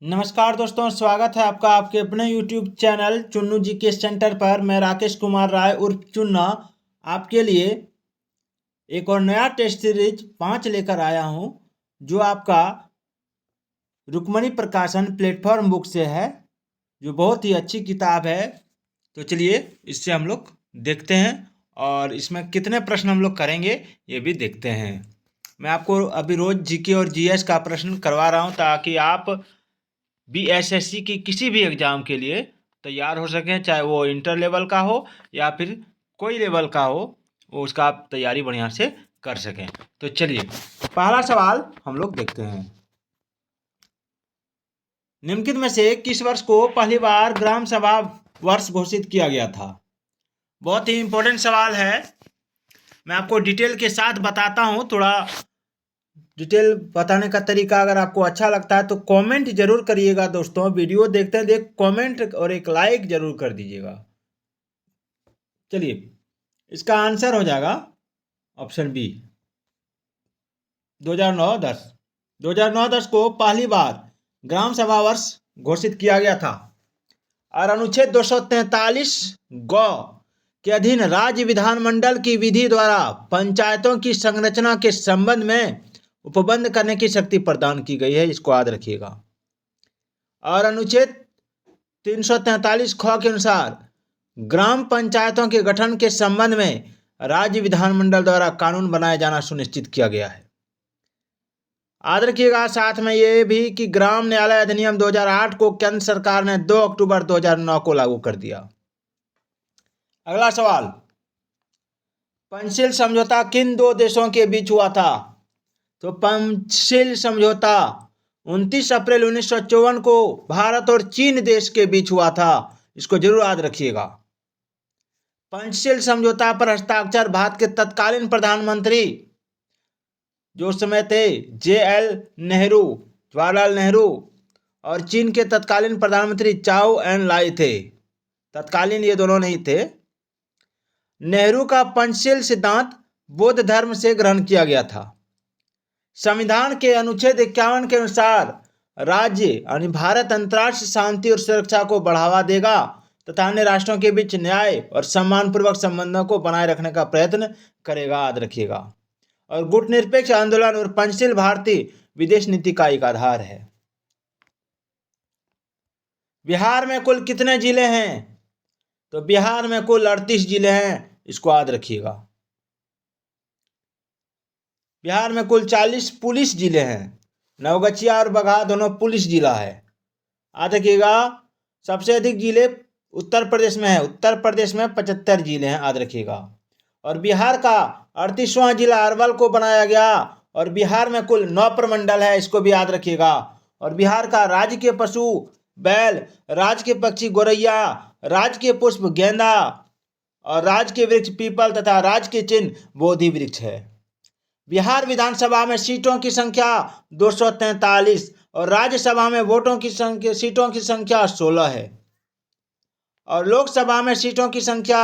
नमस्कार दोस्तों, स्वागत है आपका आपके अपने YouTube चैनल चुन्नू जी के सेंटर पर। मैं राकेश कुमार राय उर्फ चुन्ना आपके लिए एक और नया टेस्ट सीरीज 5 लेकर आया हूं, जो आपका रुक्मणी प्रकाशन प्लेटफॉर्म बुक से है, जो बहुत ही अच्छी किताब है। तो चलिए इससे हम लोग देखते हैं और इसमें कितने प्रश्न हम लोग करेंगे ये भी देखते हैं। मैं आपको अभी रोज जीके और जीएस का प्रश्न करवा रहा हूं, ताकि आप बीएसएससी की किसी भी एग्ज़ाम के लिए तैयार हो सकें, चाहे वो इंटर लेवल का हो या फिर कोई लेवल का हो, वो उसका आप तैयारी बढ़िया से कर सकें। तो चलिए पहला सवाल हम लोग देखते हैं। निम्नलिखित में से किस वर्ष को पहली बार ग्राम सभा वर्ष घोषित किया गया था? बहुत ही इंपॉर्टेंट सवाल है। मैं आपको डिटेल के साथ बताता हूँ। थोड़ा डिटेल बताने का तरीका अगर आपको अच्छा लगता है तो कमेंट जरूर करिएगा दोस्तों। वीडियो देखते देख कमेंट और एक लाइक जरूर कर दीजिएगा। चलिए इसका आंसर हो जाएगा ऑप्शन बी, 2009-10। 2009-10 को पहली बार ग्राम सभा वर्ष घोषित किया गया था और अनुच्छेद 243 ग के अधीन राज्य विधानमंडल की विधि द्वारा पंचायतों की संरचना के संबंध में उपबंध करने की शक्ति प्रदान की गई है। इसको याद रखिएगा। और अनुच्छेद 343 ख के अनुसार ग्राम पंचायतों के गठन के संबंध में राज्य विधानमंडल द्वारा कानून बनाया जाना सुनिश्चित किया गया है। याद रखिएगा साथ में ये भी कि ग्राम न्यायालय अधिनियम 2008 को केंद्र सरकार ने 2 अक्टूबर 2009 को लागू कर दिया। अगला सवाल, पंचशील समझौता किन दो देशों के बीच हुआ था? तो पंचशील समझौता 29 अप्रैल 1954 को भारत और चीन देश के बीच हुआ था। इसको जरूर याद रखिएगा। पंचशील समझौता पर हस्ताक्षर भारत के तत्कालीन प्रधानमंत्री जो उस समय थे JL नेहरू, जवाहरलाल नेहरू, और चीन के तत्कालीन प्रधानमंत्री चाओ एन लाई थे। तत्कालीन ये दोनों नहीं थे। नेहरू का पंचशील सिद्धांत बौद्ध धर्म से ग्रहण किया गया था। संविधान के अनुच्छेद 51 के अनुसार राज्य यानी भारत अंतर्राष्ट्रीय शांति और सुरक्षा को बढ़ावा देगा तथा अन्य राष्ट्रों के बीच न्याय और सम्मानपूर्वक संबंधों को बनाए रखने का प्रयत्न करेगा। याद रखिएगा। और गुटनिरपेक्ष आंदोलन और पंचशील भारतीय विदेश नीति का एक आधार है। बिहार में कुल कितने जिले हैं? तो बिहार में कुल 38 जिले हैं। इसको याद रखिएगा। बिहार में कुल 40 पुलिस जिले हैं। नवगछिया और बगहा दोनों पुलिस जिला है। याद रखिएगा। सबसे अधिक जिले उत्तर प्रदेश में है। उत्तर प्रदेश में 75 जिले हैं। याद रखिएगा। और बिहार का 38वां जिला अरवल को बनाया गया और बिहार में कुल 9 प्रमंडल है। इसको भी याद रखिएगा। और बिहार का राज्य के पशु बैल, राज्य के पक्षी गोरैया, राज्य के पुष्प गेंदा और राज्य के वृक्ष पीपल तथा राज्य के चिन्ह बोधि वृक्ष है। बिहार विधानसभा में सीटों की संख्या 243 और राज्यसभा में सीटों की संख्या 16 है और लोकसभा में सीटों की संख्या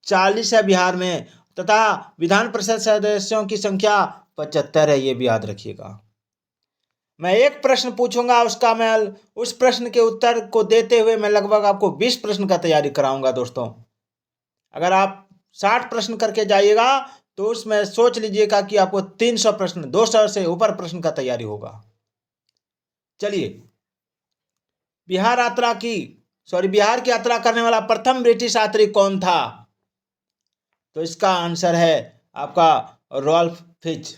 40 है बिहार में, तथा विधान परिषद सदस्यों की संख्या 75 है। ये भी याद रखिएगा। मैं एक प्रश्न पूछूंगा, उस प्रश्न के उत्तर को देते हुए मैं लगभग आपको 20 प्रश्न का तैयारी कराऊंगा दोस्तों। अगर आप 60 प्रश्न करके जाइएगा तो उसमें सोच लीजिएगा कि आपको 300 प्रश्न, 200 से ऊपर प्रश्न का तैयारी होगा। चलिए, बिहार की यात्रा करने वाला प्रथम ब्रिटिश यात्री कौन था? तो इसका आंसर है आपका रॉल्फ फिच।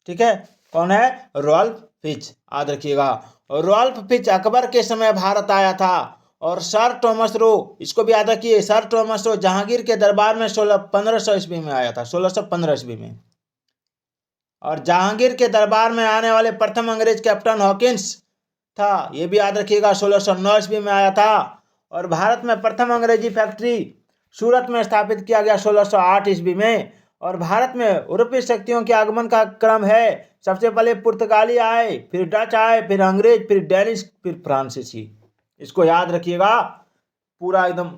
ठीक है, कौन है? Ralph Fitch. याद रखिएगा। और रॉल्फ फिच अकबर के समय भारत आया था। और सर टॉमस रो, इसको भी याद रखिए, सर टॉमस रो जहांगीर के दरबार में 1500 ईस्वी में आया था। 1615 ईस्वी में। और जहांगीर के दरबार में आने वाले प्रथम अंग्रेज कैप्टन हॉकिंस था। यह भी याद रखिएगा, 1609 ईस्वी में आया था। और भारत में प्रथम अंग्रेजी फैक्ट्री सूरत में स्थापित किया गया 1608 ईस्वी में। और भारत में यूरोपीय शक्तियों के आगमन का क्रम है। सबसे पहले पुर्तगाली आए, फिर डच आए, फिर अंग्रेज, फिर डेनिश, फिर फ्रांसीसी। इसको याद रखिएगा। पूरा एकदम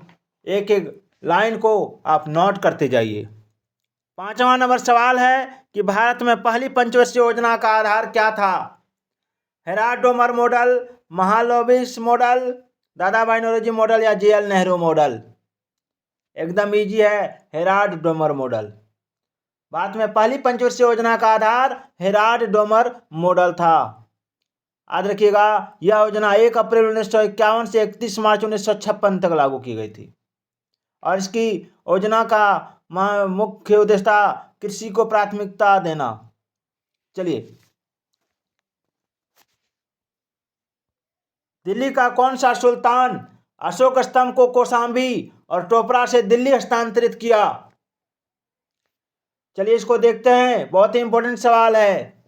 एक एक लाइन को आप नोट करते जाइए। 5वां नंबर सवाल है कि भारत में पहली पंचवर्षीय योजना का आधार क्या था? Herald Domar model, Mahalanobis model, दादा भाई नौरोजी मॉडल या JL नेहरू मॉडल? एकदम इजी है, हेराल्ड डोमर मॉडल। बाद में पहली पंचवर्षीय योजना का आधार हेराल्ड डोमर मॉडल था। याद रखिएगा, यह योजना 1 अप्रैल 1951 से 31 मार्च 1956 तक लागू की गई थी और इसकी योजना का मुख्य उद्देश्य था कृषि को प्राथमिकता देना। चलिए, दिल्ली का कौन सा सुल्तान अशोक स्तंभ को कौशाम्बी और टोपरा से दिल्ली हस्तांतरित किया? चलिए इसको देखते हैं, बहुत ही इंपॉर्टेंट सवाल है।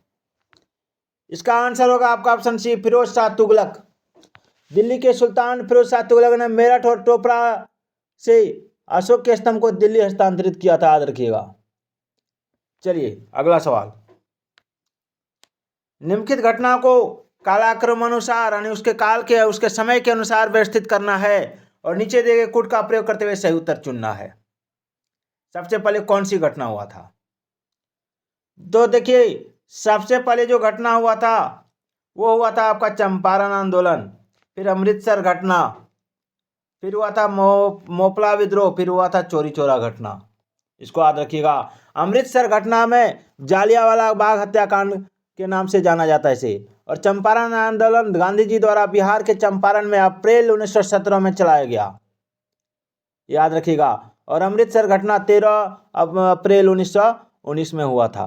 इसका आंसर होगा आपका ऑप्शन सी, फिरोज शाह तुगलक। दिल्ली के सुल्तान फिरोज शाह तुगलक ने मेरठ और टोपरा से अशोक के स्तंभ को दिल्ली हस्तांतरित किया था, याद रखिएगा। चलिए अगला सवाल, निम्नलिखित घटना को कालाक्रम अनुसार यानी उसके काल के उसके समय के अनुसार व्यवस्थित करना है और नीचे दिए गए कूट का प्रयोग करते हुए सही उत्तर चुनना है। सबसे पहले कौन सी घटना हुआ था? तो देखिए, सबसे पहले जो घटना हुआ था वो हुआ था आपका चंपारण आंदोलन, फिर अमृतसर घटना, फिर हुआ था मोपला विद्रोह, फिर हुआ था चौरी चौरा घटना। इसको याद रखिएगा। अमृतसर घटना में जालियांवाला बाग हत्याकांड के नाम से जाना जाता है इसे, और चंपारण आंदोलन गांधी जी द्वारा बिहार के चंपारण में अप्रैल 1917 में चलाया गया, याद रखिएगा। और अमृतसर घटना 13 अप्रैल 1919 में हुआ था।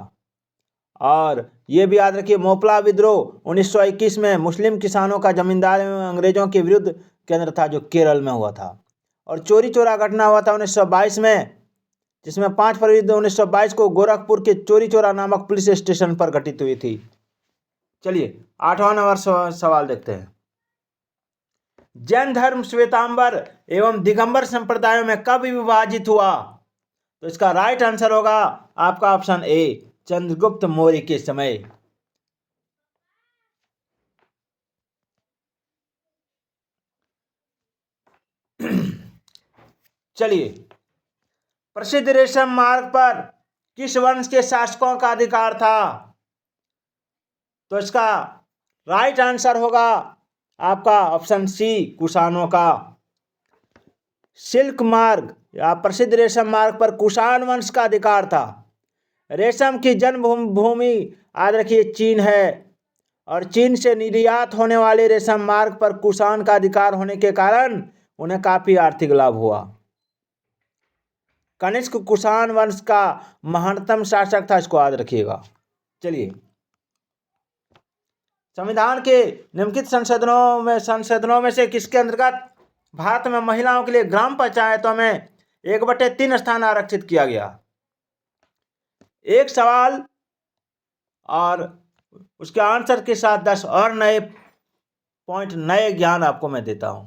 और ये भी याद रखिए, मोपला विद्रोह 1921 में मुस्लिम किसानों का जमींदार एवं अंग्रेजों के विरुद्ध केंद्र था, जो केरल में हुआ था। और चौरी चौरा घटना हुआ था 1922 में, जिसमें 5 फरवरी 1922 को गोरखपुर के चौरी चौरा नामक पुलिस स्टेशन पर घटित हुई थी। चलिए 8वां नंबर सवाल देखते हैं। जैन धर्म श्वेतांबर एवं दिगंबर संप्रदायों में कब विभाजित हुआ? तो इसका राइट आंसर होगा आपका ऑप्शन ए, चंद्रगुप्त मौर्य के समय। चलिए, प्रसिद्ध रेशम मार्ग पर किस वंश के शासकों का अधिकार था? तो इसका राइट आंसर होगा आपका ऑप्शन सी, कुषाणों का। सिल्क मार्ग या प्रसिद्ध रेशम मार्ग पर कुषाण वंश का अधिकार था। रेशम की जन्मभूमि याद रखिए चीन है, और चीन से निर्यात होने वाले रेशम मार्ग पर कुषाण का अधिकार होने के कारण उन्हें काफी आर्थिक लाभ हुआ। कनिष्क कुषाण वंश का महानतम शासक था, इसको याद रखिएगा। चलिए, संविधान के निम्नलिखित संशोधनों में से किसके अंतर्गत भारत में महिलाओं के लिए ग्राम पंचायतों में 1/3 स्थान आरक्षित किया गया? एक सवाल और उसके आंसर के साथ 10 और नए पॉइंट, नए ज्ञान आपको मैं देता हूं,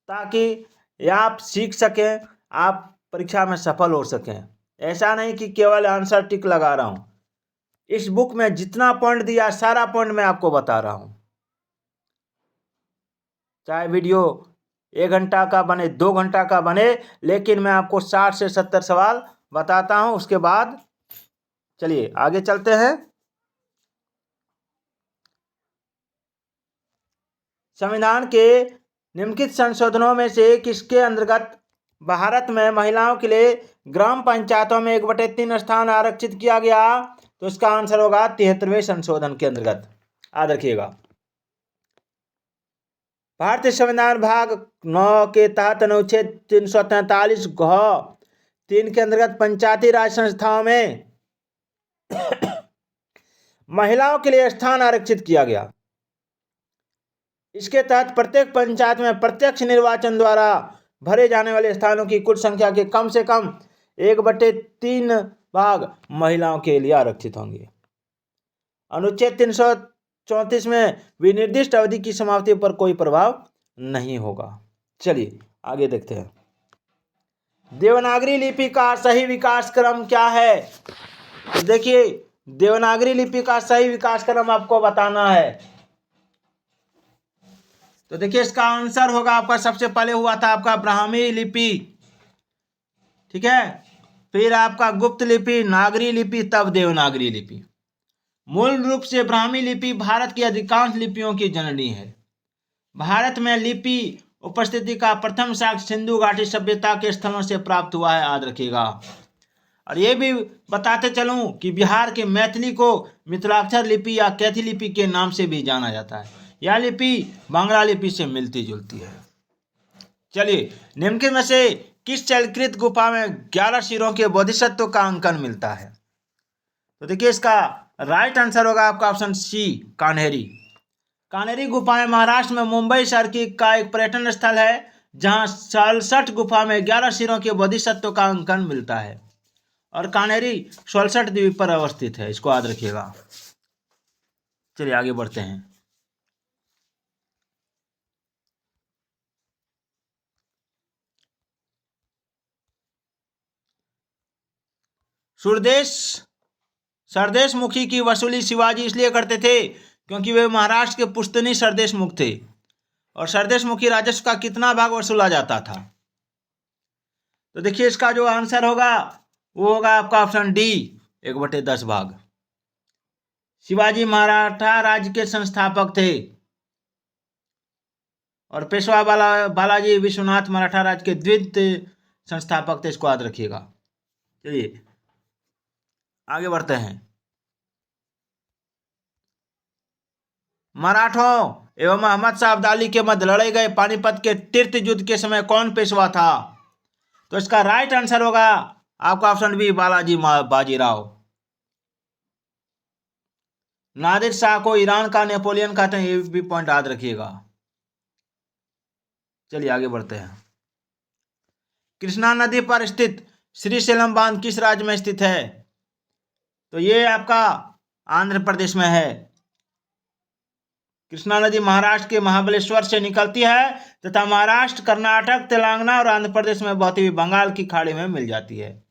ताकि आप सीख सकें, आप परीक्षा में सफल हो सकें। ऐसा नहीं कि केवल आंसर टिक लगा रहा हूं। इस बुक में जितना पॉइंट दिया सारा पॉइंट मैं आपको बता रहा हूं। चाहे वीडियो 1 घंटा का बने, 2 घंटा का बने, लेकिन मैं आपको 60 से 70 सवाल बताता हूं। उसके बाद चलिए आगे चलते हैं। संविधान के निम्नलिखित संशोधनों में से किसके अंतर्गत भारत में महिलाओं के लिए ग्राम पंचायतों में 1/3 स्थान आरक्षित किया गया? तो इसका आंसर होगा 73वें संशोधन के अंतर्गत, याद रखिएगा। भारतीय संविधान भाग 9 के तहत अनुच्छेद 343 घ 3 के अंतर्गत पंचायती राज संस्थाओं में महिलाओं के लिए स्थान आरक्षित किया गया। इसके तहत प्रत्येक पंचायत में प्रत्यक्ष निर्वाचन द्वारा भरे जाने वाले स्थानों की कुल संख्या के कम से कम 1/3 भाग महिलाओं के लिए आरक्षित होंगे। अनुच्छेद 334 में विनिर्दिष्ट अवधि की समाप्ति पर कोई प्रभाव नहीं होगा। चलिए आगे देखते हैं। देवनागरी लिपि का सही विकास क्रम क्या है? तो देखिए, देवनागरी लिपि का सही विकास क्रम आपको बताना है। तो देखिए, इसका आंसर होगा आपका, सबसे पहले हुआ था आपका ब्राह्मी लिपि, ठीक है, फिर आपका गुप्त लिपि, नागरी लिपि, तब देवनागरी लिपि। मूल रूप से ब्राह्मी लिपि भारत की अधिकांश लिपियों की जननी है। भारत में लिपि उपस्थिति का प्रथम साक्ष्य सिंधु घाटी सभ्यता के स्थलों से प्राप्त हुआ है, याद रखिएगा। और ये भी बताते चलूं कि बिहार के मैथिली को मिथिलाक्षर लिपि या कैथी लिपि के नाम से भी जाना जाता है। यह लिपि बांग्ला लिपि से मिलती जुलती है। चलिए, निम्नलिखित में से किस शैलकृत गुफा में 11 सिरों के बोधिसत्व का अंकन मिलता है? तो देखिए, इसका राइट आंसर होगा आपका ऑप्शन सी, कान्हेरी। कान्हेरी गुफाएं महाराष्ट्र में मुंबई शहर की का एक पर्यटन स्थल है, जहां 67 गुफा में 11 सिरों के बोधिसत्व का अंकन मिलता है। और कान्हेरी 67 द्वीप पर अवस्थित है, इसको याद रखिएगा। चलिए आगे बढ़ते हैं। सरदेश मुखी की वसूली शिवाजी इसलिए करते थे क्योंकि वे महाराष्ट्र के पुश्तैनी सरदेश मुख थे। और सरदेश मुखी राजस्व का कितना भाग वसूला जाता था? तो देखिए, इसका जो आंसर होगा वो होगा आपका ऑप्शन डी, 1/10 भाग। शिवाजी मराठा राज्य के संस्थापक थे और पेशवा बालाजी विश्वनाथ मराठा राज्य के द्वितीय संस्थापक थे, इसको याद रखिएगा। चलिए आगे बढ़ते हैं। मराठों एवं मोहम्मद शाह अब्दाली के मध्य लड़े गए पानीपत के तीर्थ युद्ध के समय कौन पेशवा था? तो इसका राइट आंसर होगा आपका ऑप्शन बी, बालाजी बाजीराव। नादिर शाह को ईरान का नेपोलियन कहते हैं, ये भी पॉइंट याद रखिएगा। चलिए आगे बढ़ते हैं। कृष्णा नदी पर स्थित श्रीशैलम बांध किस राज्य में स्थित है? तो ये आपका आंध्र प्रदेश में है। कृष्णा नदी महाराष्ट्र के महाबलेश्वर से निकलती है तथा महाराष्ट्र, कर्नाटक, तेलंगाना और आंध्र प्रदेश में बहती हुई बंगाल की खाड़ी में मिल जाती है।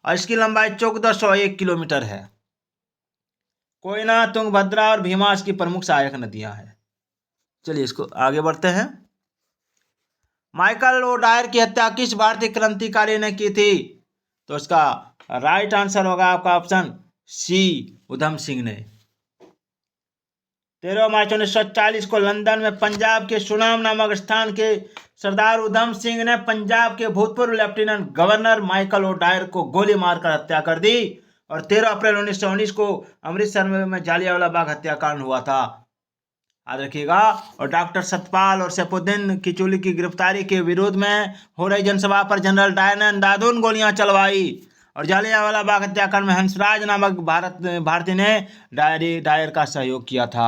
और इसकी लंबाई 1401 किलोमीटर है। कोयना, तुंगभद्रा और भीमा इसकी प्रमुख सहायक नदियां हैं। चलिए इसको आगे बढ़ते हैं। माइकल ओडायर की हत्या किस भारतीय क्रांतिकारी ने की थी? तो इसका राइट आंसर होगा आपका ऑप्शन सी, उधम सिंह ने। 13 मार्च 1940 को लंदन में पंजाब के सुनाम नामक स्थान के सरदार उधम सिंह ने पंजाब के भूतपूर्व लेफ्टिनेंट गवर्नर माइकल ओडायर को गोली मारकर हत्या कर दी। और 13 अप्रैल 1919 को अमृतसर में जालियांवाला बाग हत्याकांड हुआ था, याद रखिएगा। और डॉक्टर सतपाल और सैफुद्दीन किचलू की गिरफ्तारी के विरोध में हो रही जनसभा पर जनरल डायर ने अंधाधुंध गोलियां चलवाई। और जालियांवाला बाग हत्याकांड में हंसराज नामक भारतीय ने डायर का सहयोग किया था।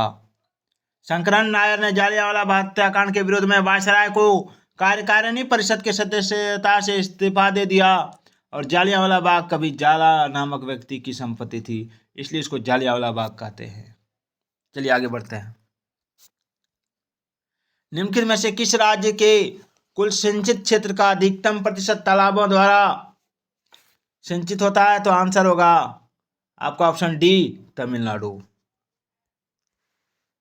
शंकरन नायर ने जालियांवाला बाग हत्याकांड के विरोध में वायसराय को कार्यकारिणी परिषद के सदस्यता से इस्तीफा दे दिया। और जालियांवाला बाग कभी जाला नामक व्यक्ति की संपत्ति थी, इसलिए इसको जालियांवाला बाग कहते हैं। चलिए आगे बढ़ते हैं। निम्नलिखित में से किस राज्य के कुल सिंचित क्षेत्र का अधिकतम प्रतिशत तालाबों द्वारा सिंचित होता है? तो आंसर होगा आपका ऑप्शन डी, तमिलनाडु।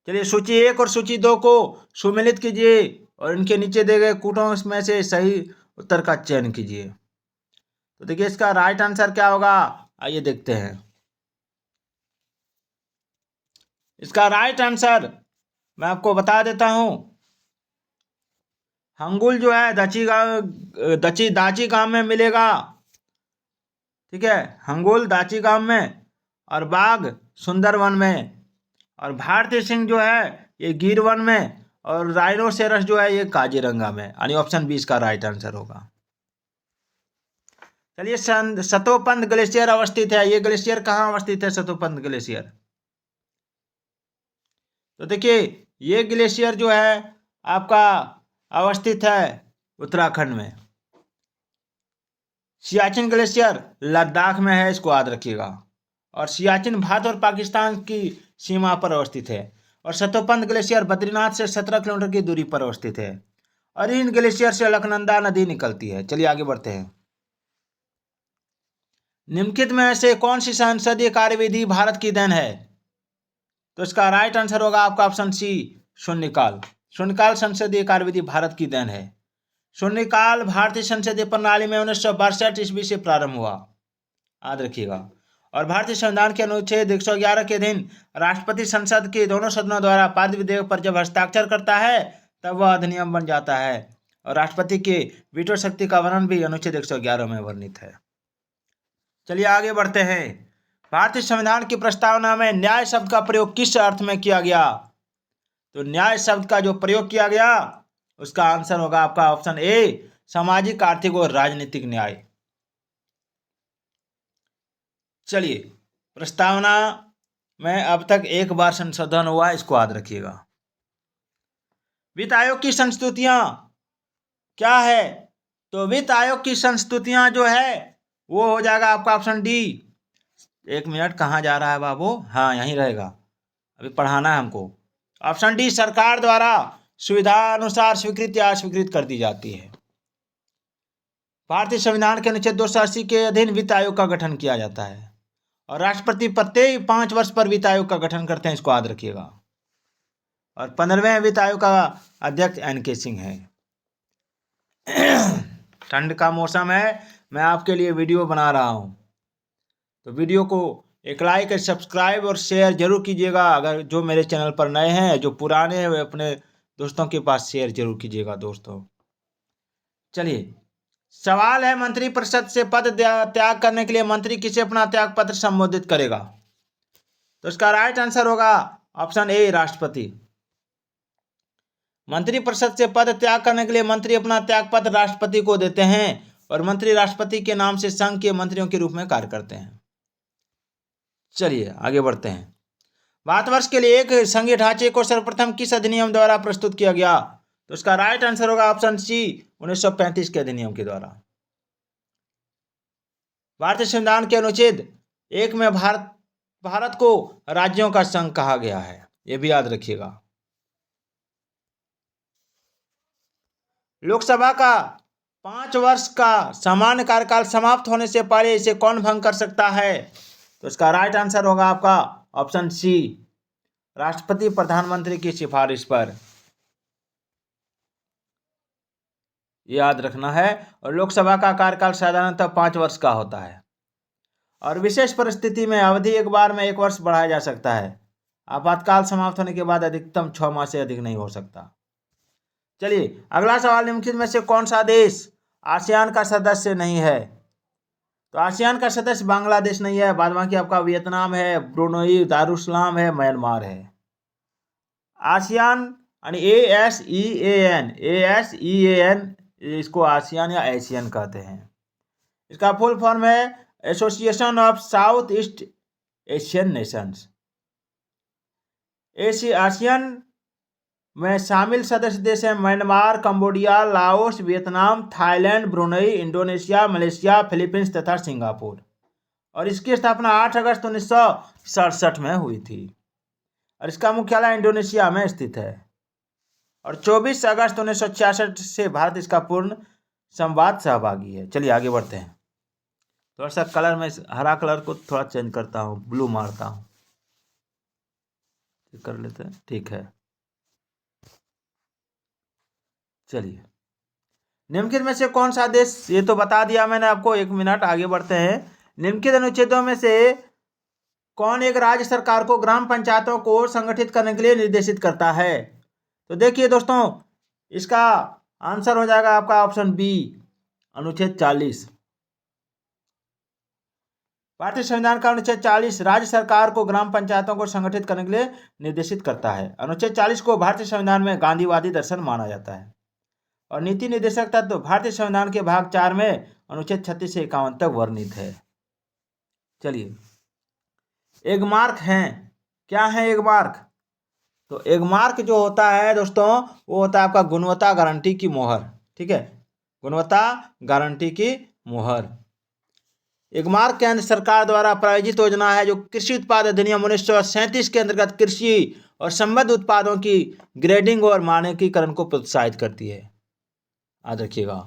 चलिए सूची 1 और सूची 2 को सुमेलित कीजिए और इनके नीचे दिए गए कूटों में से सही उत्तर का चयन कीजिए। तो देखिए, इसका राइट आंसर क्या होगा, आइए देखते हैं। इसका राइट आंसर मैं आपको बता देता हूं। हंगुल जो है दाची गांव में मिलेगा, ठीक है। हंगुल दाची गांव में, और बाघ सुंदरवन में, और भारतीय सिंह जो है ये गिरवन में, और राइनोसेरस जो है ये काजीरंगा में, यानी ऑप्शन बी इसका राइट आंसर होगा। चलिए, सतोपंथ ग्लेशियर अवस्थित है। ये ग्लेशियर कहाँ अवस्थित है? सतोपंथ ग्लेशियर। तो देखिए, ये ग्लेशियर जो है आपका अवस्थित है उत्तराखंड में। सियाचिन ग्लेशियर लद्दाख में है, इसको याद रखिएगा। और सियाचिन भारत और पाकिस्तान की सीमा पर अवस्थित है। और सतोपंथ ग्लेशियर बद्रीनाथ से 17 किलोमीटर की दूरी पर अवस्थित है। और इन ग्लेशियर से अलकनंदा नदी निकलती है। चलिए आगे बढ़ते हैं। निम्नलिखित में से कौन सी संसदीय कार्यविधि भारत की देन है? तो इसका राइट आंसर होगा आपका ऑप्शन सी, शून्यकाल। शून्यकाल संसदीय कार्यविधि भारत की देन है। शून्यकाल भारतीय संसदीय प्रणाली में 1962 ईस्वी से प्रारंभ हुआ, याद रखिएगा। और भारतीय संविधान के अनुच्छेद 111 के अधीन राष्ट्रपति संसद के दोनों सदनों द्वारा पारित विधेयक पर जब हस्ताक्षर करता है तब वह अधिनियम बन जाता है। और राष्ट्रपति के वीटो शक्ति का वर्णन भी अनुच्छेद 111 में वर्णित है। चलिए आगे बढ़ते हैं। भारतीय संविधान की प्रस्तावना में न्याय शब्द का प्रयोग किस अर्थ में किया गया? तो न्याय शब्द का जो प्रयोग किया गया उसका आंसर होगा आपका ऑप्शन ए, सामाजिक, आर्थिक और राजनीतिक न्याय। चलिए, प्रस्तावना में अब तक एक बार संशोधन हुआ, इसको याद रखिएगा। वित्त आयोग की संस्तुतियां क्या है? तो वित्त आयोग की संस्तुतियां जो है वो हो जाएगा आपका ऑप्शन डी। एक मिनट, कहाँ जा रहा है बाबू? हाँ, यहीं रहेगा, अभी पढ़ाना है हमको। ऑप्शन डी, सरकार द्वारा सुविधा अनुसार स्वीकृत या अस्वीकृत कर दी जाती है। भारतीय संविधान के अनुच्छेद 280 के अधीन वित्त आयोग का गठन किया जाता है और राष्ट्रपति प्रत्येक 5 वर्ष पर वित्त आयोग का गठन करते हैं, इसको याद रखिएगा। और 15वें वित्त आयोग का अध्यक्ष एन.के. सिंह है। ठंड का मौसम है, मैं आपके लिए वीडियो बना रहा हूं, तो वीडियो को एक लाइक, सब्सक्राइब और शेयर जरूर कीजिएगा। अगर जो मेरे चैनल पर नए हैं, जो पुराने हैं, वे अपने दोस्तों के पास शेयर जरूर कीजिएगा दोस्तों। चलिए, सवाल है, मंत्रिपरिषद से पद त्याग करने के लिए मंत्री किसे अपना त्याग पत्र संबोधित करेगा? तो इसका राइट आंसर होगा ऑप्शन ए, राष्ट्रपति। मंत्रिपरिषद से पद त्याग करने के लिए मंत्री अपना त्याग पत्र राष्ट्रपति को देते हैं और मंत्री राष्ट्रपति के नाम से संघ के मंत्रियों के रूप में कार्य करते हैं। चलिए आगे बढ़ते हैं। भारतवर्ष के लिए एक संघीय ढांचे को सर्वप्रथम किस अधिनियम द्वारा प्रस्तुत किया गया? तो इसका राइट आंसर होगा ऑप्शन सी, 1935 के अधिनियम के द्वारा। भारतीय संविधान के अनुच्छेद 1 में भारत को राज्यों का संघ कहा गया है, यह भी याद रखिएगा। लोकसभा का 5 वर्ष का सामान्य कार्यकाल समाप्त होने से पहले इसे कौन भंग कर सकता है? तो इसका राइट आंसर होगा आपका ऑप्शन सी, राष्ट्रपति प्रधानमंत्री की सिफारिश पर। याद रखना है। और लोकसभा का कार्यकाल साधारणतः 5 वर्ष का होता है और विशेष परिस्थिति में अवधि एक बार में 1 वर्ष बढ़ाया जा सकता है। आपातकाल समाप्त होने के बाद अधिकतम 6 माह से अधिक नहीं हो सकता। चलिए अगला सवाल, निम्नलिखित में से कौन सा देश आसियान का सदस्य नहीं है? तो आसियान का सदस्य बांग्लादेश नहीं है, बाद बाकी आपका वियतनाम है, ब्रुनई, दारुसलाम है, म्यांमार है। आसियान यानी ASEAN, इसको आसियान या एशियन कहते हैं। इसका फुल फॉर्म है association of south east Asian Nations. ASEAN में शामिल सदस्य देश हैं Myanmar, Cambodia, Laos, Vietnam, Thailand, Brunei, Indonesia, Malaysia, Philippines तथा सिंगापुर। और इसकी स्थापना 8 अगस्त 1967 में हुई थी और इसका मुख्यालय इंडोनेशिया में स्थित है। और 24 अगस्त 1966 से भारत इसका पूर्ण संवाद सहभागी है। चलिए आगे बढ़ते हैं। थोड़ा सा कलर में हरा कलर को थोड़ा चेंज करता हूँ, ब्लू मारता हूँ, कर लेते हैं, ठीक है। चलिए, निम्नलिखित में से कौन सा देश, ये तो बता दिया मैंने आपको, 1 मिनट आगे बढ़ते हैं। निम्नलिखित अनुच्छेदों में से कौन एक राज्य सरकार को ग्राम पंचायतों को संगठित करने के लिए निर्देशित करता है? तो देखिए दोस्तों, इसका आंसर हो जाएगा आपका ऑप्शन बी, अनुच्छेद 40। भारतीय संविधान का अनुच्छेद 40 राज्य सरकार को ग्राम पंचायतों को संगठित करने के लिए निर्देशित करता है। अनुच्छेद 40 को भारतीय संविधान में गांधीवादी दर्शन माना जाता है और नीति निर्देशक तत्व भारतीय संविधान के भाग 4 में अनुच्छेद 36 से 51 तक वर्णित है। चलिए, एगमार्क हैं, क्या है एगमार्क? तो एगमार्क जो होता है दोस्तों, वो होता है आपका गुणवत्ता गारंटी की मोहर, ठीक है, गुणवत्ता गारंटी की मोहर। एगमार्क केंद्र सरकार द्वारा प्रायोजित योजना है जो कृषि उत्पाद अधिनियम 1937 के अंतर्गत कृषि और संबद्ध उत्पादों की ग्रेडिंग और मानकीकरण को प्रोत्साहित करती है, याद रखिएगा।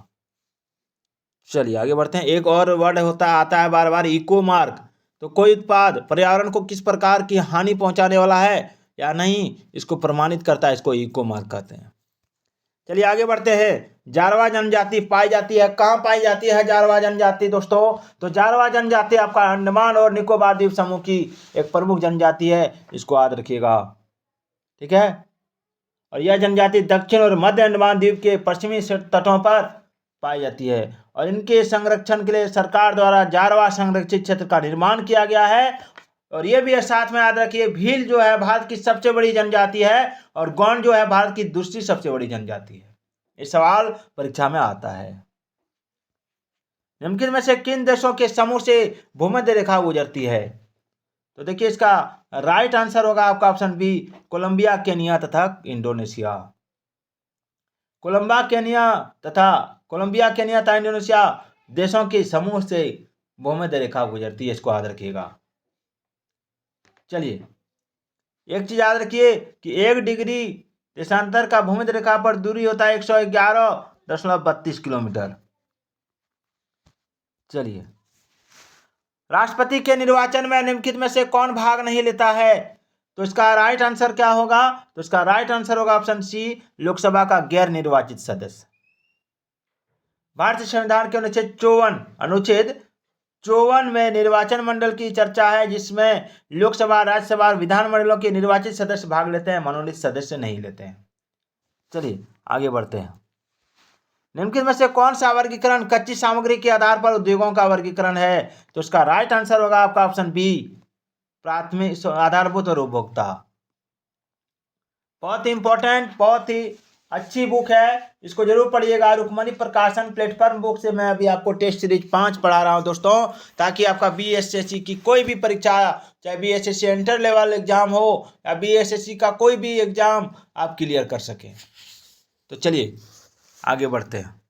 चलिए आगे बढ़ते हैं। एक और वर्ड आता है बार बार, इको मार्क। तो कोई उत्पाद पर्यावरण को किस प्रकार की हानि पहुंचाने वाला है या नहीं, इसको प्रमाणित करता है, इसको इको मार्क कहते हैं। चलिए आगे बढ़ते हैं। जारवा जनजाति पाई जाती है, कहाँ पाई जाती है जारवा जनजाति दोस्तों? तो जारवा जनजाति आपका अंडमान और निकोबार द्वीप समूह की एक प्रमुख जनजाति है, इसको याद रखिएगा, ठीक है। और यह जनजाति दक्षिण और मध्य अंडमान द्वीप के पश्चिमी तटों पर पाई जाती है, और इनके संरक्षण के लिए सरकार द्वारा जारवा संरक्षित क्षेत्र का निर्माण किया गया है। और ये भी साथ में याद रखिए, भील जो है भारत की सबसे बड़ी जनजाति है, और गौंड जो है भारत की दूसरी सबसे बड़ी जनजाति है। ये सवाल परीक्षा में आता है। निम्नलिखित में से किन देशों के समूह से भूमध्य रेखा गुजरती है? तो देखिए इसका राइट आंसर होगा आपका ऑप्शन बी, कोलंबिया, केनिया तथा इंडोनेशिया। कोलंबिया, केनिया तथा इंडोनेशिया देशों के समूह से भूमध्य रेखा गुजरती है, इसको याद रखिएगा। चलिए एक चीज याद रखिए कि 1 डिग्री देशांतर का भूमध्य रेखा पर दूरी होता है 111.32 किलोमीटर। चलिए, राष्ट्रपति के निर्वाचन में निम्नलिखित में से कौन भाग नहीं लेता है? तो इसका राइट आंसर क्या होगा? तो इसका राइट आंसर होगा ऑप्शन सी, लोकसभा का गैर निर्वाचित सदस्य। भारतीय संविधान के अनुच्छेद 54 में निर्वाचन मंडल की चर्चा है, जिसमें लोकसभा, राज्यसभा और विधान मंडलों के निर्वाचित सदस्य भाग लेते हैं, मनोनीत सदस्य नहीं लेते हैं। चलिए आगे बढ़ते हैं। निम्नलिखित में से कौन सा वर्गीकरण कच्ची सामग्री के आधार पर उद्योगों का वर्गीकरण है? तो इसका राइट आंसर होगा आपका ऑप्शन बी, प्राथमिक, आधारभूत और उपभोक्ता। बहुत ही इंपॉर्टेंट, बहुत ही अच्छी बुक है, इसको जरूर पढ़िएगा। रुक्मणी प्रकाशन प्लेटफॉर्म बुक से मैं अभी आपको टेस्ट सीरीज 5 पढ़ा रहा हूं दोस्तों, ताकि आपका बीएसएससी की कोई भी परीक्षा, चाहे बीएसएससी इंटर लेवल एग्जाम हो या बीएसएससी का कोई भी एग्जाम, आप क्लियर कर सकें। तो चलिए आगे बढ़ते हैं।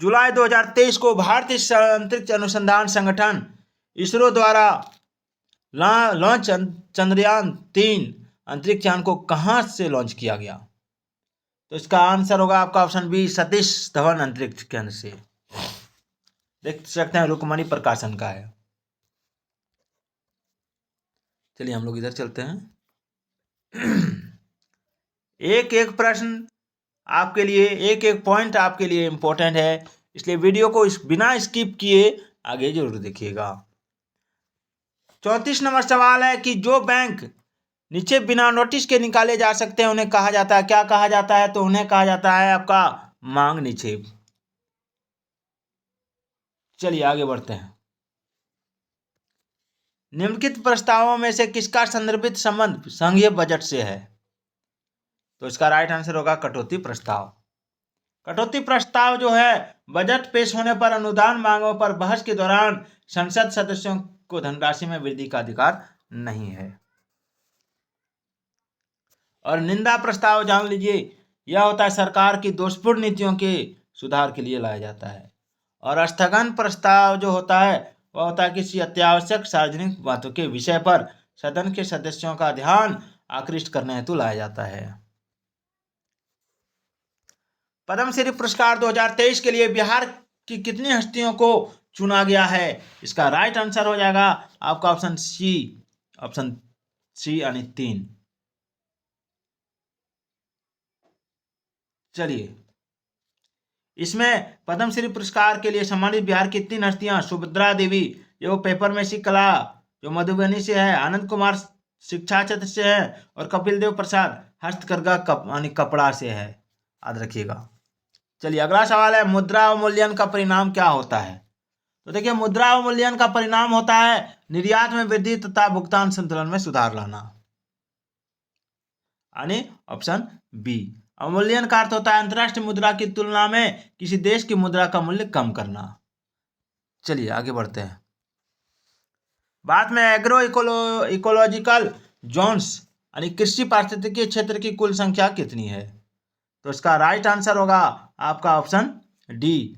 जुलाई 2023 को भारतीय अंतरिक्ष अनुसंधान संगठन इसरो द्वारा लॉन्च चंद्रयान 3 अंतरिक्ष यान को कहां से लॉन्च किया गया? तो इसका आंसर होगा आपका ऑप्शन बी, सतीश धवन अंतरिक्ष केंद्र से। देख सकते हैं रुक्मणी प्रकाशन का है। चलिए हम लोग इधर चलते हैं। एक एक प्रश्न आपके लिए, एक एक पॉइंट आपके लिए इंपॉर्टेंट है, इसलिए वीडियो को बिना स्किप किए आगे जरूर देखिएगा। 34 नंबर सवाल है कि जो बैंक नीचे बिना नोटिस के निकाले जा सकते हैं उन्हें कहा जाता है, क्या कहा जाता है? तो उन्हें कहा जाता है आपका मांग निक्षेप। चलिए आगे बढ़ते हैं। निम्नलिखित प्रस्तावों में से किसका संदर्भित संबंध संघीय बजट से है? तो इसका राइट आंसर होगा कटौती प्रस्ताव। कटौती प्रस्ताव जो है, बजट पेश होने पर अनुदान मांगों पर बहस के दौरान संसद सदस्यों को धनराशि में वृद्धि का अधिकार नहीं है। और निंदा प्रस्ताव जान लीजिए, यह होता है सरकार की दोषपूर्ण नीतियों के सुधार के लिए लाया जाता है। और स्थगन प्रस्ताव जो होता है वह होता है किसी अत्यावश्यक सार्वजनिक बातों के विषय पर सदन के सदस्यों का ध्यान आकृष्ट करने हेतु लाया जाता है। पद्मश्री पुरस्कार 2023 के लिए बिहार की कितनी हस्तियों को चुना गया है? इसका राइट आंसर हो जाएगा आपका ऑप्शन सी यानी 3। चलिए, इसमें पद्मश्री पुरस्कार के लिए सम्मानित बिहार की 3 हस्तियां, सुभद्रा देवी जो पेपर में सी कला जो मधुबनी से है, आनंद कुमार शिक्षा क्षेत्र से है, और कपिल देव प्रसाद हस्तकरघा कपड़ा से है, याद रखिएगा। चलिए अगला सवाल है, मुद्रा अवमूल्यन का परिणाम क्या होता है? तो देखिए, मुद्रा अवमूल्यन का परिणाम होता है निर्यात में वृद्धि तथा भुगतान संतुलन में सुधार लाना, यानी ऑप्शन बी। अवमूल्यन का अर्थ होता है अंतर्राष्ट्रीय मुद्रा की तुलना में किसी देश की मुद्रा का मूल्य कम करना। चलिए आगे बढ़ते हैं। बाद में एग्रो इकोलॉजिकल जोन्स यानी कृषि पारिस्थितिकी क्षेत्र की कुल संख्या कितनी है? तो इसका राइट आंसर होगा आपका ऑप्शन डी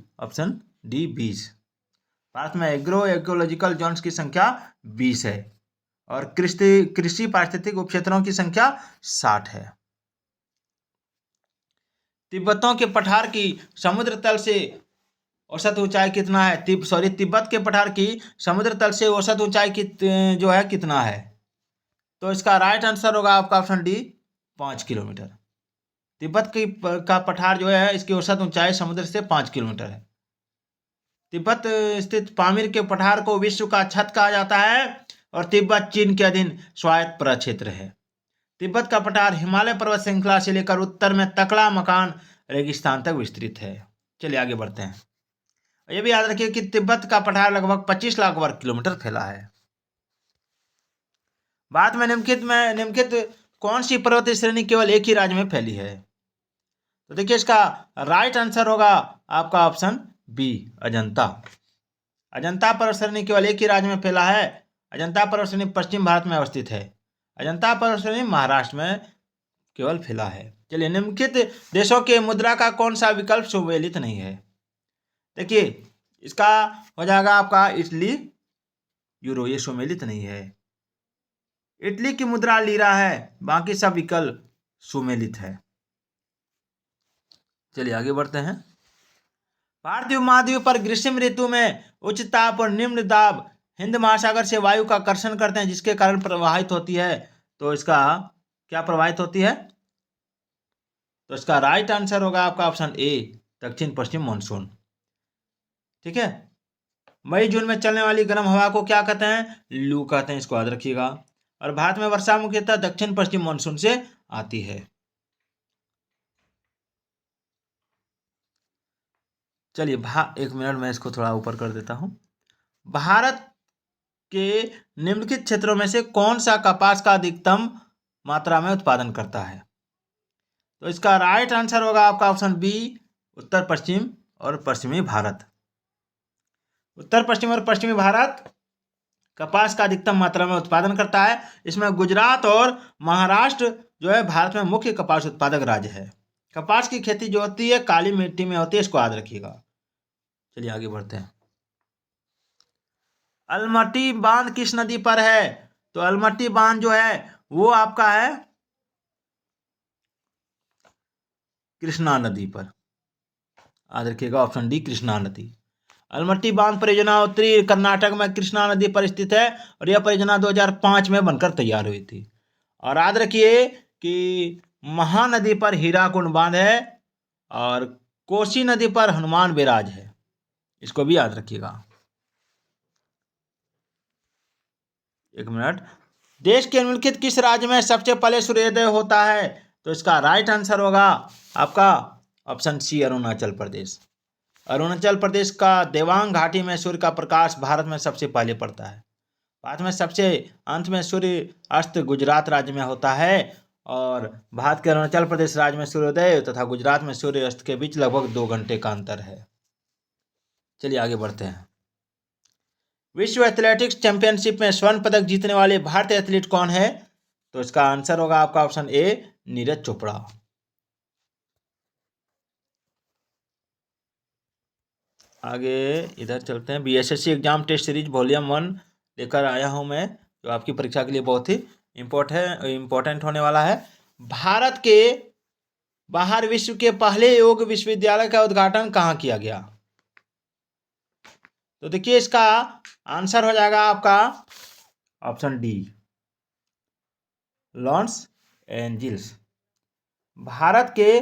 20। भारत में एग्रो इकोलॉजिकल जोन्स की संख्या 20 है, और कृषि पारिस्थितिक उपक्षेत्रों की संख्या 60 है। तिब्बतों के पठार की समुद्र तल से औसत ऊंचाई कितना है? तिब्बत के पठार की समुद्र तल से औसत ऊंचाई जो है कितना है? तो इसका राइट आंसर होगा आपका ऑप्शन डी 5 किलोमीटर। तिब्बत का पठार जो है इसकी औसत ऊंचाई समुद्र से 5 किलोमीटर है। तिब्बत स्थित पामीर के पठार को विश्व का छत कहा जाता है और तिब्बत चीन के अधीन स्वायत्त प्रक्षेत्र है। तिब्बत का पठार हिमालय पर्वत श्रृंखला से लेकर उत्तर में तकड़ा मकान रेगिस्तान तक विस्तृत है। चलिए आगे बढ़ते हैं। ये भी याद रखिए कि तिब्बत का पठार लगभग 25 लाख वर्ग किलोमीटर फैला है। बाद में निम्नलिखित कौन सी पर्वतीय श्रेणी केवल एक ही राज्य में फैली है? तो देखिए इसका राइट आंसर होगा आपका ऑप्शन बी, अजंता। अजंता पर्वत श्रेणी केवल एक ही राज्य में फैला है। अजंता पर्वत श्रेणी पश्चिम भारत में अवस्थित है। अजंता पर्वत श्रेणी महाराष्ट्र में केवल फैला है। चलिए, निम्नलिखित देशों के मुद्रा का कौन सा विकल्प सुमेलित नहीं है? देखिए इसका हो जाएगा आपका इटली यूरो, ये सुमेलित नहीं है। इटली की मुद्रा लीरा है, बाकी सब विकल्प सुमेलित है। चलिए आगे बढ़ते हैं। भारतीय महाद्वीप पर ग्रीष्म ऋतु में उच्च ताप और निम्न दाब हिंद महासागर से वायु का आकर्षण करते हैं, जिसके कारण प्रवाहित होती है। तो इसका क्या प्रवाहित होती है? तो इसका राइट आंसर होगा आपका ऑप्शन ए, दक्षिण पश्चिम मानसून। ठीक है। मई जून में चलने वाली गर्म हवा को क्या कहते हैं? लू कहते हैं, इसको याद रखिएगा। और भारत में वर्षा मुख्यतः दक्षिण पश्चिम मानसून से आती है। चलिए एक मिनट में इसको थोड़ा ऊपर कर देता हूं। भारत के निम्नलिखित क्षेत्रों में से कौन सा कपास का अधिकतम मात्रा में उत्पादन करता है? तो इसका राइट आंसर होगा आपका ऑप्शन बी, उत्तर पश्चिम और पश्चिमी भारत। उत्तर पश्चिम और पश्चिमी भारत कपास का अधिकतम मात्रा में उत्पादन करता है। इसमें गुजरात और महाराष्ट्र जो है भारत में मुख्य कपास उत्पादक राज्य है। कपास की खेती जो होती है काली मिट्टी में होती है, इसको याद रखिएगा। चलिए आगे बढ़ते हैं। अलमट्टी बांध किस नदी पर है? तो अलमट्टी बांध जो है वो आपका है कृष्णा नदी पर, याद रखिएगा ऑप्शन डी, कृष्णा नदी। अलमट्टी बांध परियोजना उत्तरी कर्नाटक में कृष्णा नदी पर स्थित है और यह परियोजना 2005 में बनकर तैयार हुई थी। और याद रखिए कि महानदी पर हीराकुंड बांध है और कोसी नदी पर हनुमान बैराज है, इसको भी याद रखिएगा। एक मिनट। देश के निम्नलिखित किस राज्य में सबसे पहले सूर्योदय होता है? तो इसका राइट आंसर होगा आपका ऑप्शन सी, अरुणाचल प्रदेश। अरुणाचल प्रदेश का देवांग घाटी में सूर्य का प्रकाश भारत में सबसे पहले पड़ता है। भारत में सबसे अंत में सूर्य अस्त गुजरात राज्य में होता है और भारत के अरुणाचल प्रदेश राज्य में सूर्योदय तथा गुजरात में सूर्य अस्त के बीच लगभग 2 घंटे का अंतर है। चलिए आगे बढ़ते हैं। विश्व एथलेटिक्स चैंपियनशिप में स्वर्ण पदक जीतने वाले भारतीय एथलीट कौन है? तो इसका आंसर होगा आपका ऑप्शन ए, नीरज चोपड़ा। आगे इधर चलते हैं। BSSC exam test series volume 1 लेकर आया हूं मैं, जो आपकी परीक्षा के लिए बहुत ही इम्पोर्टेंट होने वाला है। भारत के बाहर विश्व के पहले योग विश्वविद्यालय का उद्घाटन कहाँ किया गया? तो देखिए इसका आंसर हो जाएगा आपका option D, Los Angeles. Bharat के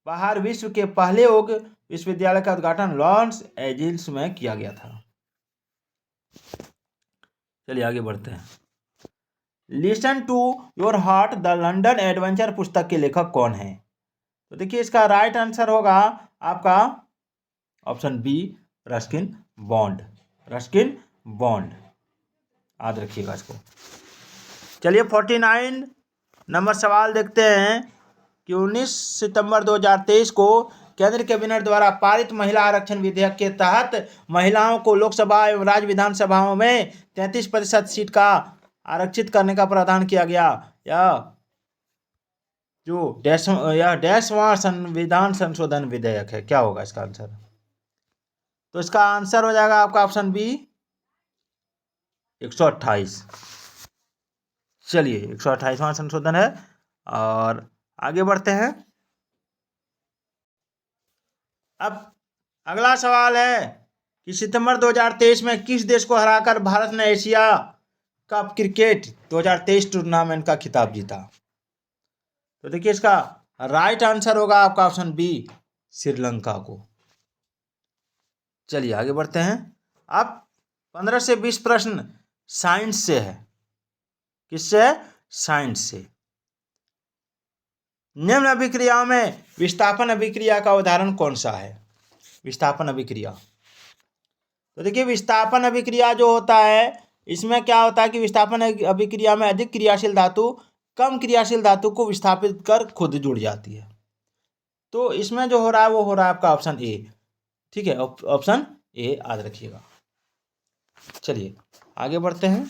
बाहर विश्व के पहले योग विश्वविद्यालय का उद्घाटन लॉस एंजिल्स में किया गया था। चलिए आगे बढ़ते हैं। Listen to your heart the London adventure पुस्तक के लेखक कौन है? तो देखिए इसका राइट आंसर होगा आपका option B, Ruskin Bond. Ruskin Bond, याद रखिएगा इसको। चलिए 49 नंबर सवाल देखते हैं कि 19 सितंबर 2023 को केंद्र कैबिनेट द्वारा पारित महिला आरक्षण विधेयक के तहत महिलाओं को लोकसभा एवं राज्य विधानसभाओं में 33% सीट का आरक्षित करने का प्रावधान किया गया। यह डैशवां संविधान संशोधन विधेयक है। क्या होगा इसका आंसर? तो इसका आंसर हो जाएगा आपका ऑप्शन बी, 128। चलिए 128वां संशोधन है और आगे बढ़ते हैं। अब अगला सवाल है कि सितंबर 2023 में किस देश को हराकर भारत ने एशिया कप क्रिकेट 2023 टूर्नामेंट का खिताब जीता? तो देखिए इसका राइट आंसर होगा आपका ऑप्शन बी, श्रीलंका को। चलिए आगे बढ़ते हैं। अब 15 से 20 प्रश्न साइंस से है। किससे है? साइंस से। निम्न अभिक्रियाओं में विस्थापन अभिक्रिया का उदाहरण कौन सा है? विस्थापन अभिक्रिया, तो देखिए विस्थापन अभिक्रिया जो होता है, इसमें क्या होता है कि विस्थापन अभिक्रिया में अधिक क्रियाशील धातु कम क्रियाशील धातु को विस्थापित कर खुद जुड़ जाती है। तो इसमें जो हो रहा है वो हो रहा है आपका ऑप्शन ए। ठीक है, ऑप्शन ए याद रखिएगा। चलिए आगे बढ़ते हैं।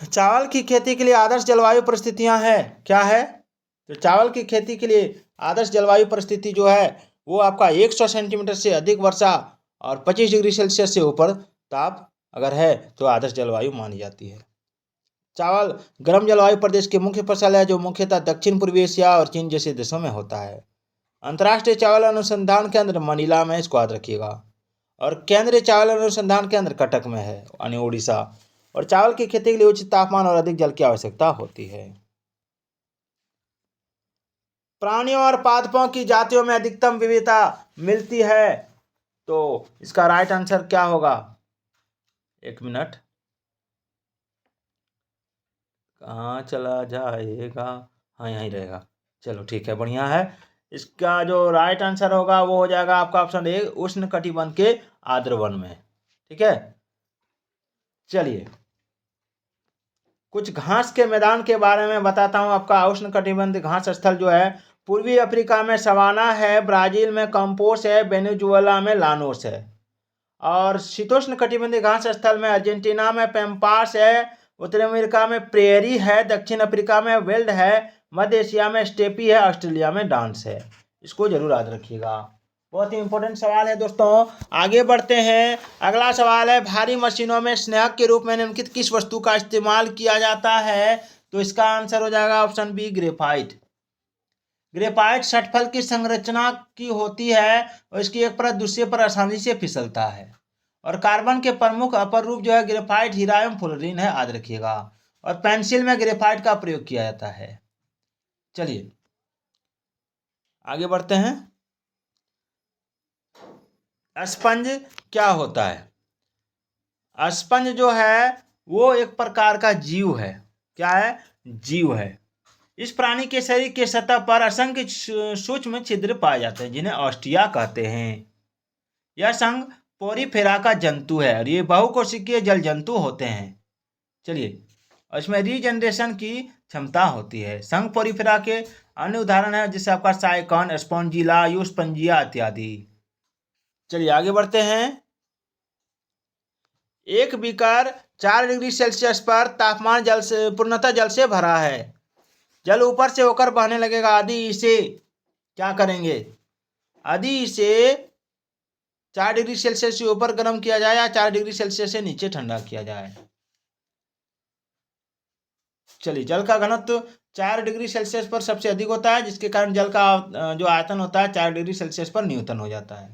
चावल की खेती के लिए आदर्श जलवायु परिस्थितियां है, क्या है? तो चावल की खेती के लिए आदर्श जलवायु परिस्थिति जो है वो आपका 100 सेंटीमीटर से अधिक वर्षा और 25 डिग्री सेल्सियस से ऊपर ताप अगर है तो आदर्श जलवायु मानी जाती है। चावल गर्म जलवायु प्रदेश की मुख्य फसल है जो मुख्यतः दक्षिण पूर्वी एशिया और चीन जैसे देशों में होता है। अंतर्राष्ट्रीय चावल अनुसंधान केंद्र मनीला में, इसको याद रखिएगा। और केंद्रीय चावल अनुसंधान केंद्र कटक में है, यानी उड़ीसा। और चावल की खेती के लिए उच्च तापमान और अधिक जल की आवश्यकता होती है। प्राणियों और पादपों की जातियों में अधिकतम विविधता मिलती है, तो इसका राइट आंसर क्या होगा? एक मिनट, कहाँ चला जाएगा? हाँ यहीं रहेगा। चलो ठीक है, बढ़िया है। इसका जो राइट आंसर होगा वो हो जाएगा आपका ऑप्शन ए, उष्ण कटिबंध के आर्द्र वन में। ठीक है, चलिए कुछ घास के मैदान के बारे में बताता हूँ। आपका उष्ण कटिबंध घास स्थल जो है पूर्वी अफ्रीका में सवाना है, ब्राजील में कंपोस है, वेनेजुएला में लानोस है। और शीतोष्ण कटिबंधीय घास स्थल में अर्जेंटीना में पैम्पास है, उत्तरी अमेरिका में प्रेयरी है, दक्षिण अफ्रीका में वेल्ड है, मध्य एशिया में स्टेपी है, ऑस्ट्रेलिया में डांस है। इसको जरूर याद रखिएगा, बहुत ही इंपॉर्टेंट सवाल है दोस्तों। आगे बढ़ते हैं। अगला सवाल है, भारी मशीनों में स्नेहक के रूप में निम्नलिखित किस वस्तु का इस्तेमाल किया जाता है? तो इसका आंसर हो जाएगा ऑप्शन बी, ग्रेफाइट। ग्रेफाइट षटफल की संरचना की होती है और इसकी एक परत दूसरी पर आसानी से फिसलता है। और कार्बन के प्रमुख अपर रूप जो है ग्रेफाइट हीरा एवं फ्लोरीन है, याद रखिएगा। और पेंसिल में ग्रेफाइट का प्रयोग किया जाता है। चलिए आगे बढ़ते हैं। स्पंज क्या होता है? स्पंज जो है वो एक प्रकार का जीव है। क्या है? जीव है। इस प्राणी के शरीर के सतह पर असंख्य सूक्ष्म छिद्र पाए जाते हैं जिन्हें ऑस्टिया कहते हैं। यह संघ पोरीफेरा का जंतु है और ये बहुकोशिकीय जल जंतु होते हैं। चलिए, और इसमें रीजनरेशन की क्षमता होती है। संघ पोरीफेरा के अन्य उदाहरण है जैसे आपका साइकॉन, स्पॉन्जिला, यूस्पंजिया इत्यादि। चलिए आगे बढ़ते हैं। एक बीकर 4 डिग्री सेल्सियस पर तापमान जल से पूर्णतः जल से भरा है। जल ऊपर से होकर बहने लगेगा, यदि इसे क्या करेंगे? यदि इसे 4 डिग्री सेल्सियस से ऊपर गर्म किया जाए या 4 डिग्री सेल्सियस से नीचे ठंडा किया जाए। चलिए, जल का घनत्व 4 डिग्री सेल्सियस पर सबसे अधिक होता है, जिसके कारण जल का जो आयतन होता है 4 डिग्री सेल्सियस पर न्यूटन हो जाता है।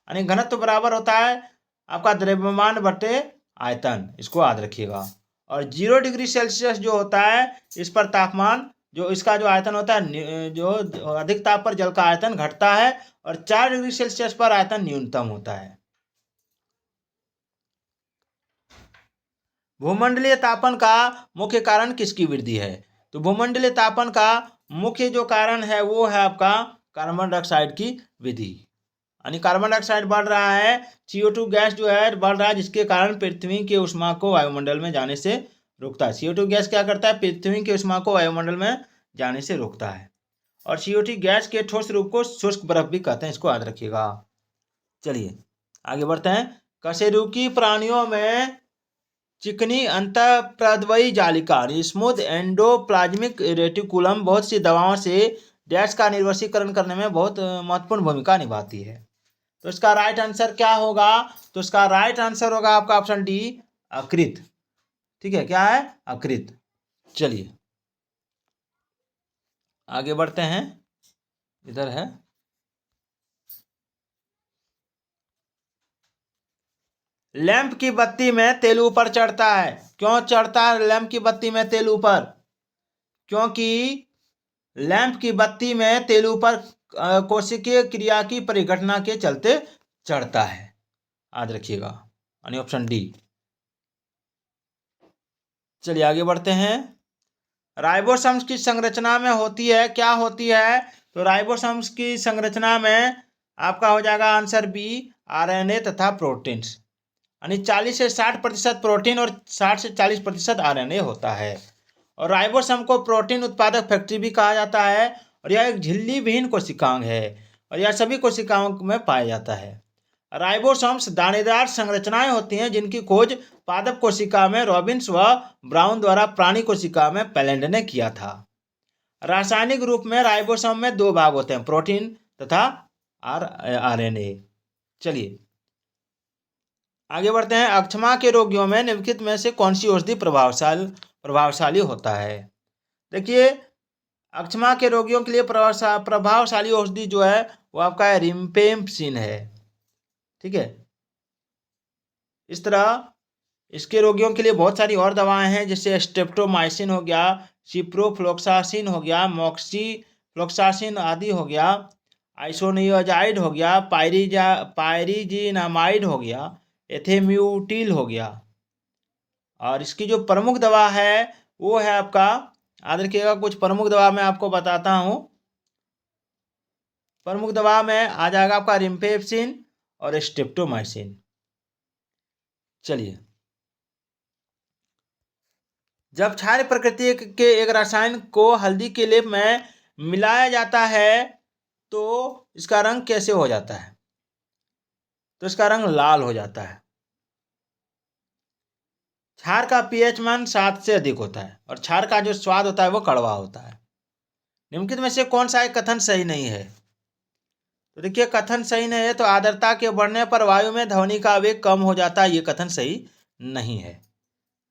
यानी घनत्व बराबर होता है आपका द्रव्यमान बटे आयतन, इसको याद रखिएगा। और 0 डिग्री सेल्सियस जो होता है इस पर तापमान जो इसका जो आयतन होता है, जो अधिक ताप पर जल का आयतन घटता है और 4 डिग्री सेल्सियस पर आयतन न्यूनतम होता है। भूमंडलीय तापन का मुख्य कारण किसकी वृद्धि है? तो भूमंडलीय तापन का मुख्य जो कारण है वो है आपका कार्बन डाइऑक्साइड की वृद्धि। यानी कार्बन डाइऑक्साइड बढ़ रहा है, CO2 गैस जो है बढ़ रहा है, जिसके कारण पृथ्वी की उष्मा को वायुमंडल में जाने से रोकता है। CO2 गैस क्या करता है? पृथ्वी की उष्मा को वायुमंडल में जाने से रोकता है। और CO2 गैस के ठोस रूप को शुष्क बर्फ भी कहते हैं, इसको याद रखिएगा। चलिए आगे बढ़ते हैं। कशेरुकी प्राणियों में चिकनी अंतःप्रद्रवी जालिका स्मूथ एंडोप्लाज्मिक रेटिकुलम बहुत सी दवाओं से डैश का निर्वशीकरण करने में बहुत महत्वपूर्ण भूमिका निभाती है। तो इसका राइट आंसर क्या होगा? तो इसका राइट आंसर होगा आपका ऑप्शन डी, अकृत। ठीक है, क्या है? अकृत। चलिए आगे बढ़ते हैं। इधर है, लैंप की बत्ती में तेल ऊपर चढ़ता है। क्यों चढ़ता है लैंप की बत्ती में तेल ऊपर? क्योंकि लैंप की बत्ती में तेल ऊपर कोशिकीय क्रिया की परिघटना के चलते चढ़ता है। याद रखिएगा, यानी ऑप्शन डी। चलिए आगे बढ़ते हैं। राइबोसोम्स की संरचना में होती है, क्या होती है? तो राइबोसोम्स की संरचना में आपका हो जाएगा आंसर बी, आरएनए तथा प्रोटीन्स। यानी 40 से 60% प्रोटीन और 60 से 40% आरएनए होता है। और राइबोसोम को प्रोटीन उत्पादक फैक्ट्री भी कहा जाता है। और यह एक झिल्ली विहीन कोशिकांग है और यह सभी कोशिकाओं में पाया जाता है। राइबोसोम्स दानेदार संरचनाएं होती हैं जिनकी खोज पादप कोशिका में रॉबिन्स व ब्राउन द्वारा प्राणी कोशिका में पैलेंड ने किया था। रासायनिक रूप में राइबोसोम में 2 भाग होते हैं, प्रोटीन तथा आरएनए। चलिए आगे बढ़ते हैं। अक्षमा के रोगियों में निम्नलिखित में से कौन सी औषधि प्रभावशाली होता है? देखिए, अक्षमा के रोगियों के लिए प्रभावशाली औषधि जो है वो आपका है रिम्पेम्पसिन है। ठीक है, इस तरह इसके रोगियों के लिए बहुत सारी और दवाएं हैं, जैसे स्ट्रेप्टोमाइसिन हो गया, सिप्रोफ्लोक्सासिन हो गया, मॉक्सीफ्लोक्सासिन आदि हो गया, आइसोनियाजाइड हो गया, पायरिजिनामाइड हो गया, एथेम्यूटिल हो गया। और इसकी जो प्रमुख दवा है वो है आपका, याद रखिएगा, कुछ प्रमुख दवा मैं आपको बताता हूँ। प्रमुख दवा में आ जाएगा आपका रिम्पेम्पसिन और स्ट्रेप्टोमाइसिन। चलिए, जब क्षारीय प्रकृति के एक रसायन को हल्दी के लेप में मिलाया जाता है तो इसका रंग कैसे हो जाता है? तो इसका रंग लाल हो जाता है। क्षार का पीएच मान 7 से अधिक होता है और क्षार का जो स्वाद होता है वो कड़वा होता है। निम्नलिखित में से कौन सा एक कथन सही नहीं है? तो देखिए, कथन सही नहीं है तो आर्द्रता के बढ़ने पर वायु में ध्वनि का वेग कम हो जाता है, ये कथन सही नहीं है।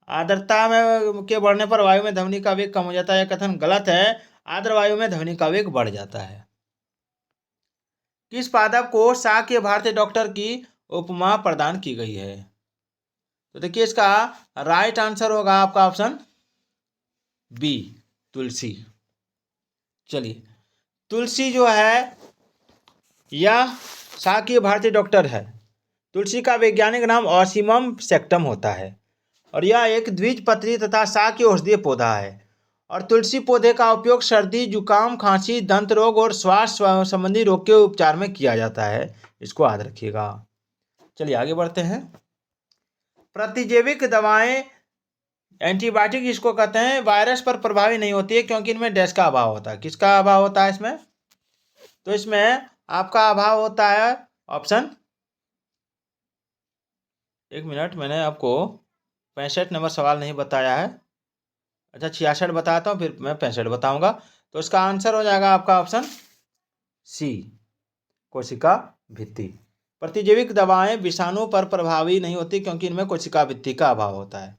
आर्द्रता में के बढ़ने पर वायु में ध्वनि का वेग कम हो जाता है, यह कथन गलत है। आर्द्र वायु में ध्वनि का वेग बढ़ जाता है। किस पादप को शाक के भारतीय डॉक्टर की उपमा प्रदान की गई है? तो देखिए, इसका राइट आंसर होगा आपका ऑप्शन बी, तुलसी। चलिए, तुलसी जो है यह शाकीय भारतीय डॉक्टर है। तुलसी का वैज्ञानिक नाम ऑसीमम सेक्टम होता है और यह एक द्विबीजपत्री तथा शाकीय औषधीय पौधा है। और तुलसी पौधे का उपयोग सर्दी, जुकाम, खांसी, दंत रोग और श्वास संबंधी रोग के उपचार में किया जाता है, इसको याद रखिएगा। चलिए आगे बढ़ते हैं। प्रतिजैविक दवाएं, एंटीबायोटिक इसको कहते हैं, वायरस पर प्रभावी नहीं होती है क्योंकि इनमें डैश का अभाव होता है। किसका अभाव होता है इसमें? तो इसमें आपका अभाव होता है ऑप्शन, एक मिनट, मैंने आपको 65 नंबर सवाल नहीं बताया है। अच्छा, 66 बताता हूँ, फिर मैं 65 बताऊंगा। तो इसका आंसर हो जाएगा आपका ऑप्शन सी, कोशिका भित्ति। प्रतिजैविक दवाएं विषाणु पर प्रभावी नहीं होती क्योंकि इनमें कोशिका भित्ति का अभाव होता है।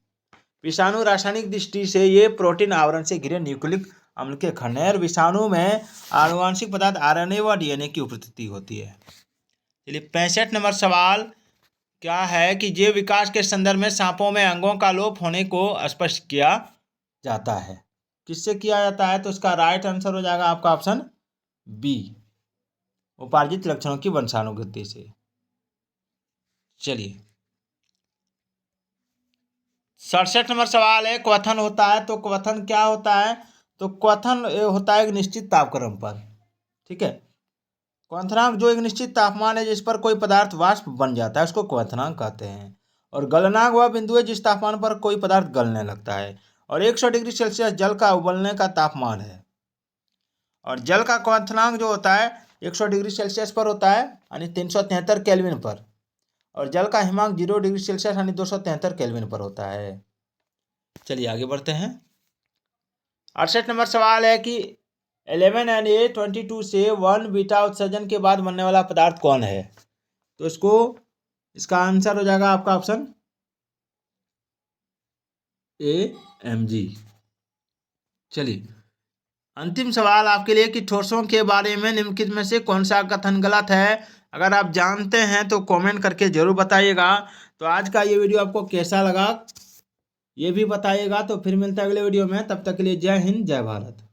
विषाणु रासायनिक दृष्टि से ये प्रोटीन आवरण से घिरे न्यूक्लिक अम्ल के खंड हैं और विषाणु में आनुवांशिक पदार्थ आरएनए व डीएनए की उपस्थिति होती है। चलिए, 65 नंबर सवाल क्या है कि जीव विकास के संदर्भ में सांपों में अंगों का लोप होने को स्पष्ट किया जाता है, किससे किया जाता है? तो इसका राइट आंसर हो जाएगा आपका ऑप्शन बी, उपार्जित लक्षणों की वंशानुगति से। चलिए, 67 नंबर सवाल है, क्वथन होता है। तो क्वथन क्या होता है? तो क्वथन होता है एक निश्चित तापक्रम पर। ठीक है, क्वथनांक जो एक निश्चित तापमान है जिस पर कोई पदार्थ वाष्प बन जाता है उसको क्वथनांक कहते हैं। और गलनांक वह बिंदु है जिस तापमान पर कोई पदार्थ गलने लगता है। और 100 डिग्री सेल्सियस जल का उबलने का तापमान है। और जल का क्वथनांक जो होता है 100 डिग्री सेल्सियस पर होता है, यानी 373 केल्विन पर। और जल का हिमांक 0 डिग्री सेल्सियस यानी 273 केल्विन पर होता है। चलिए आगे बढ़ते हैं। 68 नंबर सवाल है कि 11Na22 से 1 बीटा उत्सर्जन के बाद बनने वाला पदार्थ कौन है? तो इसका आंसर हो जाएगा आपका ऑप्शन ए, Mg। चलिए, अंतिम सवाल आपके लिए कि ठोसों के बारे में निम्नलिखित में से कौन सा कथन गलत है? अगर आप जानते हैं तो कमेंट करके जरूर बताइएगा। तो आज का ये वीडियो आपको कैसा लगा ये भी बताइएगा। तो फिर मिलता है अगले वीडियो में, तब तक के लिए जय हिंद जय भारत।